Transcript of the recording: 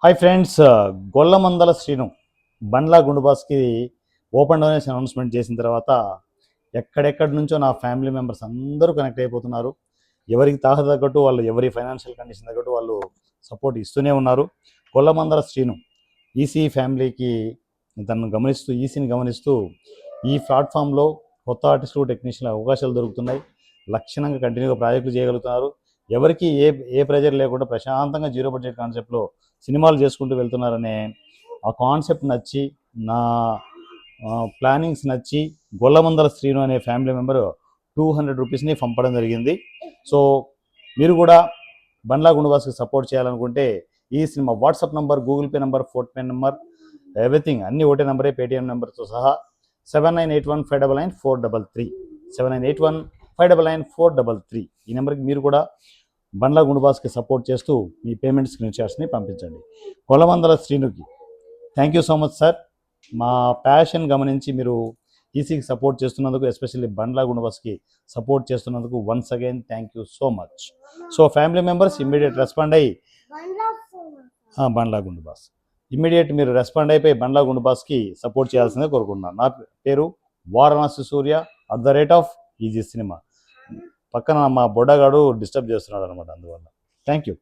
Hi friends, Gollamandala Srinu Bandla గుండుబాస్కి open donation announcement చేసిన తర్వాత ఎక్కడెక్కడి నుంచో నా ఫ్యామిలీ మెంబర్స్ అందరూ కనెక్ట్ అయిపోతున్నారు. ఎవరికి తాహత తగ్గట్టు వాళ్ళు, ఎవరి ఫైనాన్షియల్ కండిషన్ తగ్గట్టు వాళ్ళు సపోర్ట్ ఇస్తూనే ఉన్నారు. గొల్లమందల శ్రీను ఈసీ ఫ్యామిలీకి ఈసీని గమనిస్తూ ఈ ప్లాట్ఫామ్లో కొత్త ఆర్టిస్టులు, టెక్నీషియన్ల అవకాశాలు దొరుకుతున్నాయి. లక్షణంగా కంటిన్యూగా ప్రాజెక్టులు చేయగలుగుతున్నారు. ఎవరికి ఏ ప్రెజర్ లేకుండా ప్రశాంతంగా జీరో బడ్జెట్ కాన్సెప్ట్లో సినిమాలు చేసుకుంటూ వెళ్తున్నారనే ఆ కాన్సెప్ట్ నచ్చి, నా ప్లానింగ్స్ నచ్చి గొల్లమందల శ్రీను అనే ఫ్యామిలీ మెంబర్ 200 రూపీస్ని పంపడం జరిగింది. సో మీరు కూడా బండ్లా గుండుబాస్కి సపోర్ట్ చేయాలనుకుంటే ఈ cinema WhatsApp number, Google pay number, PhonePe number, everything అన్నీ ఒకటే నెంబరే, పేటిఎం నెంబర్తో సహా 7981599433 7981599433 ఈ నెంబర్కి మీరు కూడా బండ్లా గుండుబాస్కి సపోర్ట్ చేస్తూ మీ పేమెంట్ స్క్రీన్ షాట్స్ని పంపించండి. గొల్లమందల శ్రీనుకి thank you so much sir. మా ప్యాషన్ గమనించి మీరు ఈసీకి సపోర్ట్ చేస్తున్నందుకు, ఎస్పెషల్లీ బండ్లా గుండుబాస్కి సపోర్ట్ చేస్తున్నందుకు once again thank you so much. So family members immediate respond అయ్యి బండ్లా గుండుబాస్ మీరు రెస్పాండ్ అయిపోయి బండ్లా గుండుబాస్కి సపోర్ట్ చేయాల్సిందే కోరుకుంటున్నాను. నా పేరు వారణాసి సూర్య @ఈజీ సినిమా. పక్కన మా బొడ్డగాడు డిస్టర్బ్ చేస్తున్నాడు అనమాట, అందువల్ల థ్యాంక్ యూ.